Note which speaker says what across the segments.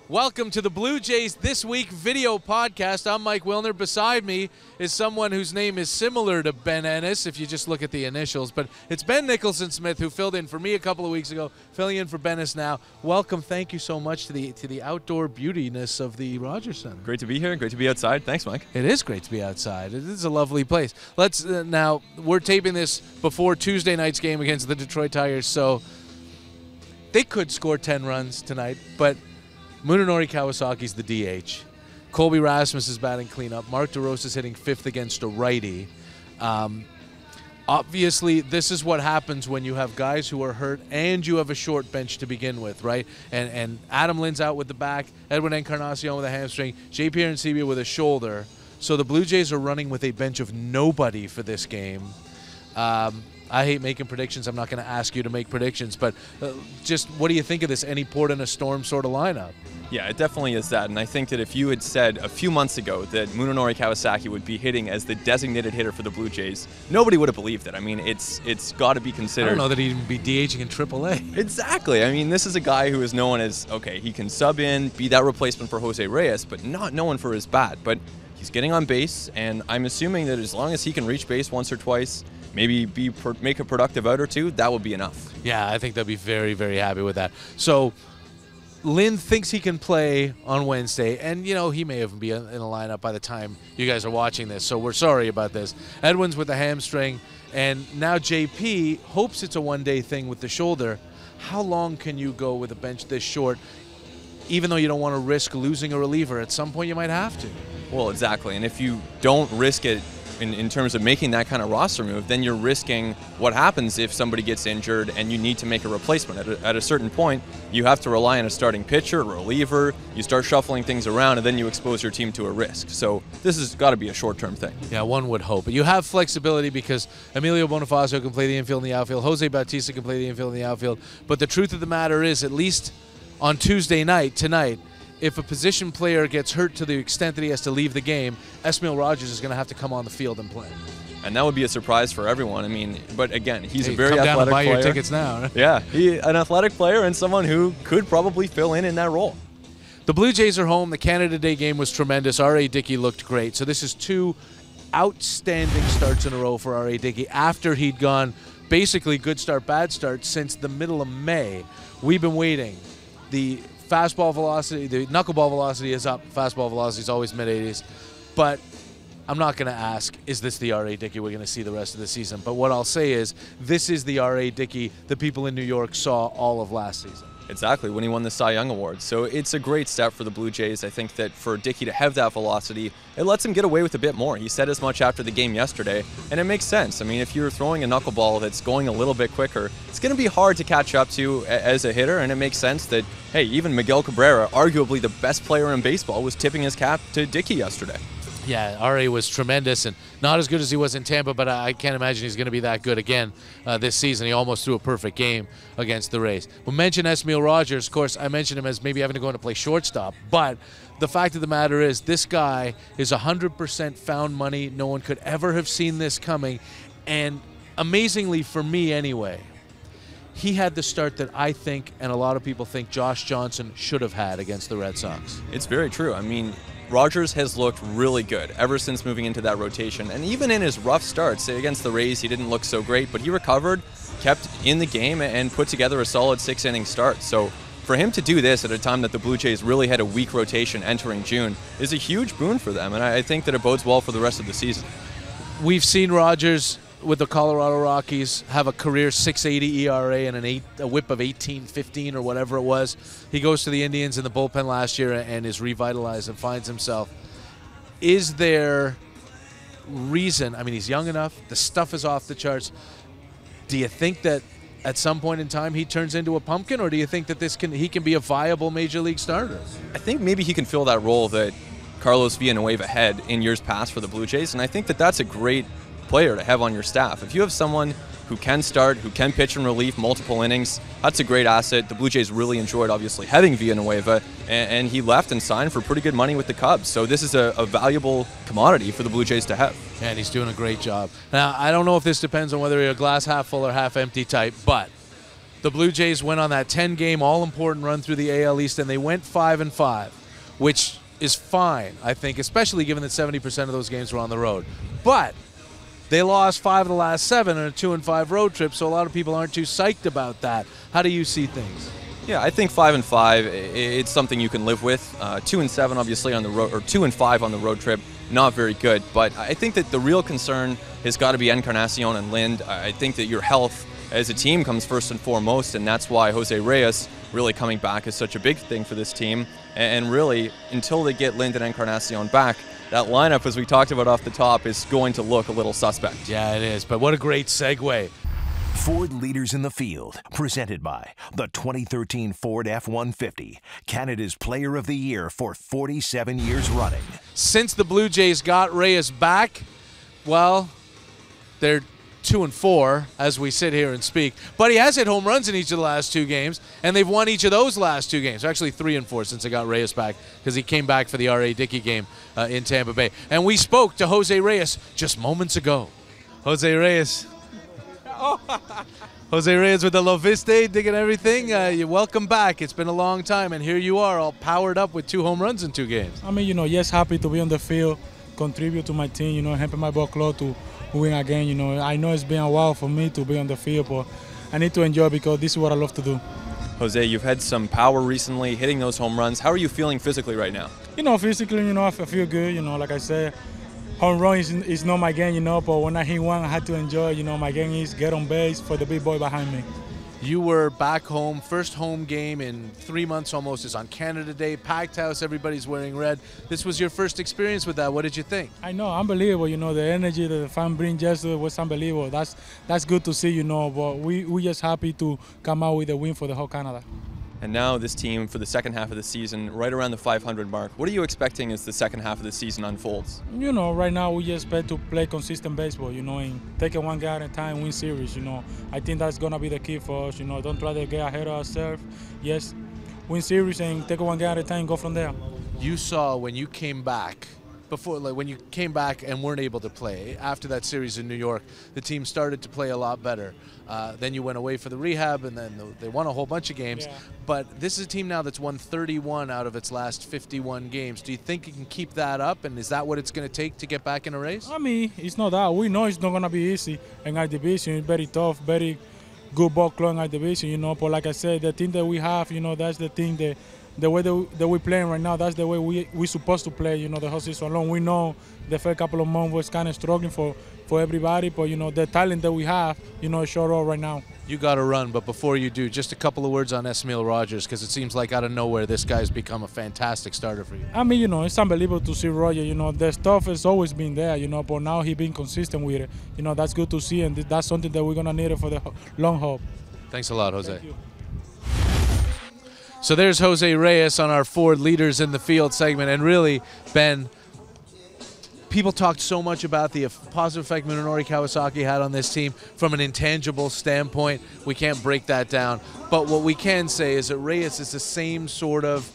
Speaker 1: Welcome to the Blue Jays This Week video podcast. I'm Mike Wilner. Beside me is someone whose name is similar to Ben Ennis, if you just look at the initials. But it's Ben Nicholson-Smith, who filled in for me a couple of weeks ago, filling in for Ben Ennis now. Welcome. Thank you so much to the outdoor beautiness of the Rogers Center.
Speaker 2: Great to be here. Great to be outside. Thanks, Mike.
Speaker 1: It is great to be outside. It is a lovely place. Let's now, we're taping this before Tuesday night's game against the Detroit Tigers, so they could score 10 runs tonight, but Munenori Kawasaki's the DH. Colby Rasmus is batting cleanup. Mark DeRosa is hitting fifth against a righty. Obviously, this is what happens when you have guys who are hurt and you have a short bench to begin with, right? And Adam Lynn's out with the back, Edwin Encarnacion with a hamstring, J. Pierre Ncibia with a shoulder. So the Blue Jays are running with a bench of nobody for this game. I hate making predictions. I'm not going to ask you to make predictions, but just what do you think of this any port in a storm sort of lineup?
Speaker 2: Yeah, it definitely is that, and I think that if you had said a few months ago that Munenori Kawasaki would be hitting as the designated hitter for the Blue Jays, nobody would have believed it. I mean, it's got to be considered.
Speaker 1: I don't know that he'd even be DHing in AAA.
Speaker 2: Exactly. I mean, this is a guy who is known as, okay, he can sub in, be that replacement for Jose Reyes, but not known for his bat. But he's getting on base, and I'm assuming that as long as he can reach base once or twice, maybe make a productive out or two, that would be enough.
Speaker 1: Yeah, I think they'll be very, very happy with that. So Lynn thinks he can play on Wednesday, and, you know, he may even be in a lineup by the time you guys are watching this, so we're sorry about this. Edwin's with a hamstring, and now JP hopes it's a one-day thing with the shoulder. How long can you go with a bench this short, even though you don't want to risk losing a reliever? At some point you might have to.
Speaker 2: Well, exactly, and if you don't risk it in terms of making that kind of roster move, then you're risking what happens if somebody gets injured and you need to make a replacement. At a certain point, you have to rely on a starting pitcher, a reliever, you start shuffling things around, and then you expose your team to a risk. So this has got to be a short-term thing.
Speaker 1: Yeah, one would hope. But you have flexibility because Emilio Bonifacio can play the infield and the outfield, Jose Bautista can play the infield and the outfield. But the truth of the matter is, at least on Tuesday night, tonight, if a position player gets hurt to the extent that he has to leave the game, Esmil Rogers is going to have to come on the field and play.
Speaker 2: And that would be a surprise for everyone. I mean, but again, he's a very
Speaker 1: come
Speaker 2: athletic
Speaker 1: down and buy
Speaker 2: player.
Speaker 1: Your tickets now.
Speaker 2: Yeah, an athletic player and someone who could probably fill in that role.
Speaker 1: The Blue Jays are home. The Canada Day game was tremendous. R.A. Dickey looked great. So this is two outstanding starts in a row for R.A. Dickey after he'd gone basically good start, bad start since the middle of May. We've been waiting. The fastball velocity, the knuckleball velocity is up. Fastball velocity is always mid-80s. But I'm not going to ask, is this the R.A. Dickey we're going to see the rest of the season? But what I'll say is, this is the R.A. Dickey the people in New York saw all of last season.
Speaker 2: Exactly, when he won the Cy Young Award. So it's a great step for the Blue Jays. I think that for Dickey to have that velocity, it lets him get away with a bit more. He said as much after the game yesterday, and it makes sense. I mean, if you're throwing a knuckleball that's going a little bit quicker, it's going to be hard to catch up to as a hitter, and it makes sense that, hey, even Miguel Cabrera, arguably the best player in baseball, was tipping his cap to Dickey yesterday.
Speaker 1: Yeah, R.A. was tremendous and not as good as he was in Tampa, but I can't imagine he's going to be that good again this season. He almost threw a perfect game against the Rays. We mentioned Esmil Rogers. Of course, I mentioned him as maybe having to go in to play shortstop, but the fact of the matter is this guy is 100% found money. No one could ever have seen this coming, and amazingly for me anyway, he had the start that I think and a lot of people think Josh Johnson should have had against the Red Sox.
Speaker 2: It's very true. I mean, Rogers has looked really good ever since moving into that rotation. And even in his rough starts against the Rays, he didn't look so great, but he recovered, kept in the game, and put together a solid 6-inning start. So for him to do this at a time that the Blue Jays really had a weak rotation entering June is a huge boon for them, and I think that it bodes well for the rest of the season.
Speaker 1: We've seen Rogers with the Colorado Rockies have a career 6.80 ERA and a whip of 18.15 or whatever it was. He goes to the Indians in the bullpen last year and is revitalized and finds himself. Is there reason? I mean, he's young enough. The stuff is off the charts. Do you think that at some point in time he turns into a pumpkin, or do you think that he can be a viable major league starter?
Speaker 2: I think maybe he can fill that role that Carlos Villanueva had in years past for the Blue Jays, and I think that that's a great player to have on your staff. If you have someone who can start, who can pitch in relief multiple innings, that's a great asset. The Blue Jays really enjoyed, obviously, having Villanueva, and he left and signed for pretty good money with the Cubs. So this is a valuable commodity for the Blue Jays to have.
Speaker 1: And he's doing a great job. Now, I don't know if this depends on whether you're a glass half full or half empty type, but the Blue Jays went on that 10-game all-important run through the AL East, and they went 5-5, which is fine, I think, especially given that 70% of those games were on the road. But they lost 5 of the last 7 on a 2-5 road trip, so a lot of people aren't too psyched about that. How do you see things?
Speaker 2: Yeah, I think 5-5, it's something you can live with. 2-7, obviously, on the road, or 2-5 on the road trip, not very good. But I think that the real concern has got to be Encarnacion and Lind. I think that your health as a team comes first and foremost, and that's why Jose Reyes really coming back is such a big thing for this team. And really, until they get Lind and Encarnacion back, that lineup, as we talked about off the top, is going to look a little suspect.
Speaker 1: Yeah, it is, but what a great segue.
Speaker 3: Ford Leaders in the Field, presented by the 2013 Ford F-150, Canada's Player of the Year for 47 years running.
Speaker 1: Since the Blue Jays got Reyes back, well, they're 2-4 as we sit here and speak. But he has hit home runs in each of the last 2 games, and they've won each of those last 2 games. Actually 3-4 since they got Reyes back, because he came back for the R.A. Dickey game in Tampa Bay. And we spoke to Jose Reyes just moments ago. Jose Reyes. Jose Reyes with the Loviste, digging everything. You're welcome back. It's been a long time, and here you are all powered up with 2 home runs in 2 games.
Speaker 4: I mean, yes, happy to be on the field, contribute to my team, helping my ball club to win again. I know it's been a while for me to be on the field, but I need to enjoy because this is what I love to do.
Speaker 2: Jose, you've had some power recently, hitting those home runs. How are you feeling physically right now?
Speaker 4: Physically, I feel good. Like I said, home run is not my game, but when I hit one, I had to enjoy. My game is get on base for the big boy behind me.
Speaker 1: You were back home, first home game in 3 months almost is on Canada Day, packed house, everybody's wearing red. This was your first experience with that. What did you think?
Speaker 4: I know, unbelievable. The energy that the fan bring yesterday was unbelievable. That's good to see, but we just happy to come out with a win for the whole Canada.
Speaker 2: And now this team, for the second half of the season, right around the 500 mark. What are you expecting as the second half of the season unfolds?
Speaker 4: Right now we just expect to play consistent baseball, and take it one guy at a time, win series, I think that's going to be the key for us, Don't try to get ahead of ourselves. Yes, win series and take it one guy at a time and go from there.
Speaker 1: You saw when you came back, when you came back and weren't able to play, after that series in New York, the team started to play a lot better. Then you went away for the rehab, and then they won a whole bunch of games. Yeah. But this is a team now that's won 31 out of its last 51 games. Do you think you can keep that up, and is that what it's going to take to get back in a race?
Speaker 4: I mean, it's not that. We know it's not going to be easy in our division. It's very tough, very good ball club in our division, But like I said, the team that we have, that's the thing that the way that we're playing right now, that's the way we're supposed to play, the whole season long. We know the first couple of months was kind of struggling for everybody, but, the talent that we have, it showed up right now. You got to run, but before you do, just a couple of words on Esmil Rogers, because it seems like out of nowhere this guy's become a fantastic starter for you. I mean, it's unbelievable to see Roger. The stuff has always been there, but now he's been consistent with it. That's good to see, and that's something that we're going to need it for the long haul. Thanks a lot, Jose. Thank you. So there's Jose Reyes on our Ford Leaders in the Field segment. And really, Ben, people talked so much about the positive effect Munenori Kawasaki had on this team from an intangible standpoint. We can't break that down. But what we can say is that Reyes is the same sort of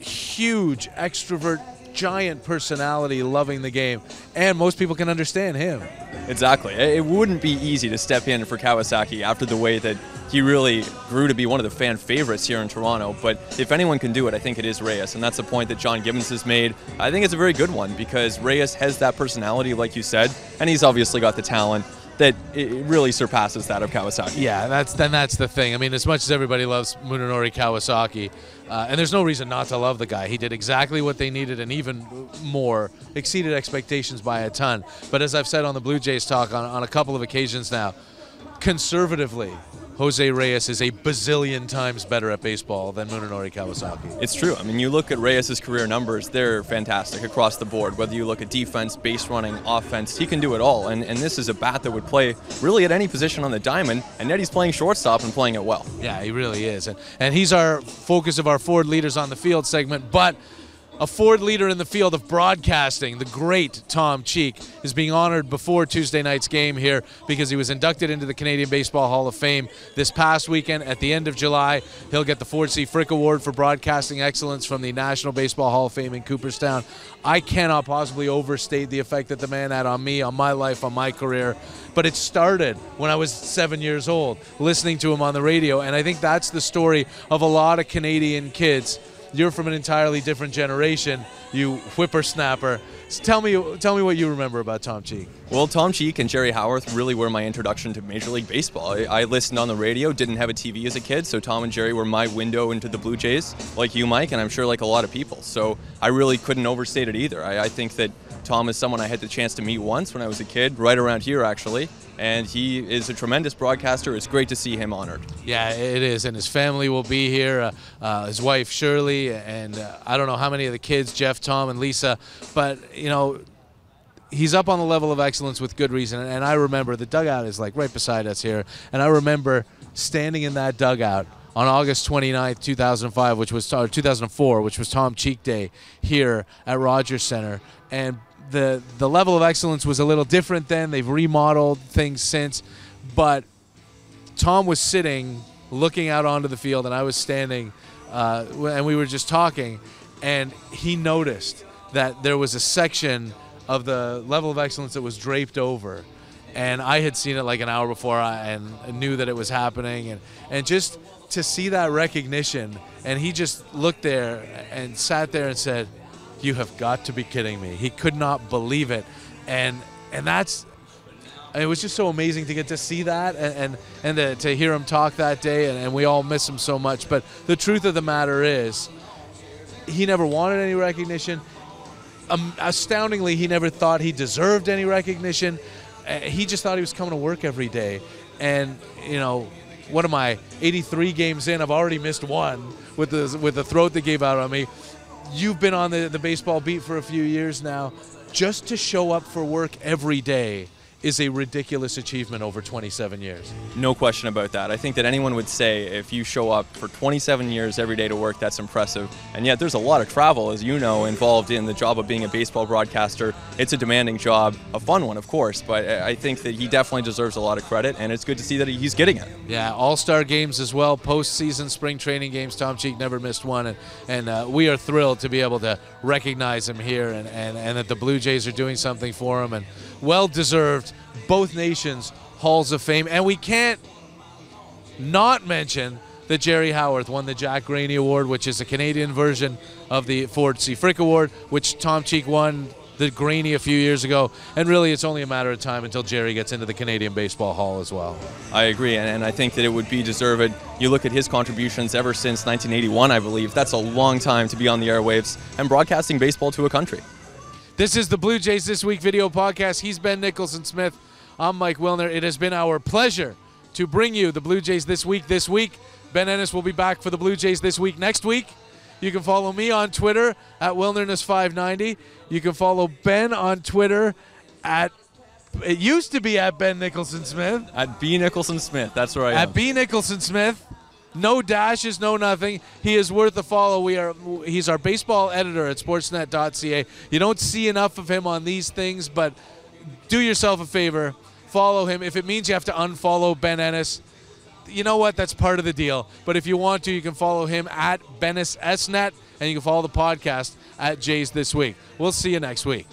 Speaker 4: huge extrovert, giant personality, loving the game, and most people can understand him.
Speaker 2: Exactly. It wouldn't be easy to step in for Kawasaki after the way that he really grew to be one of the fan favorites here in Toronto. But if anyone can do it, I think it is Reyes, and that's the point that John Gibbons has made. I think it's a very good one because Reyes has that personality, like you said, and he's obviously got the talent that it really surpasses that of Kawasaki.
Speaker 1: Yeah, that's the thing. I mean, as much as everybody loves Munenori Kawasaki, and there's no reason not to love the guy. He did exactly what they needed and even more, exceeded expectations by a ton. But as I've said on the Blue Jays Talk on a couple of occasions now, conservatively, Jose Reyes is a bazillion times better at baseball than Munenori Kawasaki.
Speaker 2: It's true. I mean, you look at Reyes' career numbers, they're fantastic across the board. Whether you look at defense, base running, offense, he can do it all. And this is a bat that would play really at any position on the diamond, and yet he's playing shortstop and playing it well.
Speaker 1: Yeah, he really is. And he's our focus of our Ford Leaders on the Field segment, but A Ford leader in the field of broadcasting, the great Tom Cheek, is being honored before Tuesday night's game here because he was inducted into the Canadian Baseball Hall of Fame this past weekend. At the end of July, he'll get the Ford C. Frick Award for Broadcasting Excellence from the National Baseball Hall of Fame in Cooperstown. I cannot possibly overstate the effect that the man had on me, on my life, on my career. But it started when I was 7 years old, listening to him on the radio, and I think that's the story of a lot of Canadian kids. You're from an entirely different generation, you whippersnapper. So tell me what you remember about Tom Cheek.
Speaker 2: Well, Tom Cheek and Jerry Howarth really were my introduction to Major League Baseball. I listened on the radio, didn't have a TV as a kid, so Tom and Jerry were my window into the Blue Jays, like you, Mike, and I'm sure like a lot of people. So I really couldn't overstate it either. I think that Tom is someone I had the chance to meet once when I was a kid, right around here actually, and he is a tremendous broadcaster. It's great to see him honored.
Speaker 1: Yeah, it is, and his family will be here, his wife Shirley, and I don't know how many of the kids, Jeff, Tom, and Lisa, but, you know, he's up on the level of excellence with good reason, and I remember the dugout is like right beside us here, and I remember standing in that dugout on August 29th, 2005, 2004, which was Tom Cheek Day here at Rogers Center, and the level of excellence was a little different then. They've remodeled things since, but Tom was sitting looking out onto the field, and I was standing, and we were just talking, and he noticed that there was a section of the level of excellence that was draped over, and I had seen it like an hour before and knew that it was happening, and just to see that recognition, and he just looked there and sat there and said, "You have got to be kidding me." He could not believe it, and it was just so amazing to get to see that and to hear him talk that day, and we all miss him so much. But the truth of the matter is, he never wanted any recognition. Astoundingly, he never thought he deserved any recognition. He just thought he was coming to work every day. And, you know, what am I, 83 games in? I've already missed one with the throat that gave out on me. You've been on the baseball beat for a few years now. Just to show up for work every day is a ridiculous achievement over 27 years.
Speaker 2: No question about that. I think that anyone would say if you show up for 27 years every day to work, that's impressive. And yet there's a lot of travel, as you know, involved in the job of being a baseball broadcaster. It's a demanding job, a fun one, of course, but I think that he definitely deserves a lot of credit, and it's good to see that he's getting it.
Speaker 1: Yeah, all-star games as well, postseason spring training games. Tom Cheek never missed one, and we are thrilled to be able to recognize him here, and that the Blue Jays are doing something for him, and well-deserved. Both nations halls of fame, and we can't not mention that Jerry Howarth won the Jack Graney Award, which is a Canadian version of the Ford C. Frick Award, which Tom Cheek won the Graney a few years ago, and really it's only a matter of time until Jerry gets into the Canadian Baseball Hall as well.
Speaker 2: I agree, and I think that it would be deserved. You look at his contributions ever since 1981, I believe. That's a long time to be on the airwaves and broadcasting baseball to a country.
Speaker 1: This is the Blue Jays This Week video podcast. He's Ben Nicholson-Smith. I'm Mike Wilner. It has been our pleasure to bring you the Blue Jays This Week this week. Ben Ennis will be back for the Blue Jays This Week next week. You can follow me on Twitter at Wilnerness590. You can follow Ben on Twitter at, it used to be at Ben Nicholson-Smith.
Speaker 2: At B. Nicholson-Smith, that's where I am.
Speaker 1: At B. Nicholson-Smith. No dashes, no nothing. He is worth a follow. He's our baseball editor at sportsnet.ca. You don't see enough of him on these things, but do yourself a favor. Follow him. If it means you have to unfollow Ben Ennis, you know what? That's part of the deal. But if you want to, you can follow him at BennisSnet, and you can follow the podcast at Jays This Week. We'll see you next week.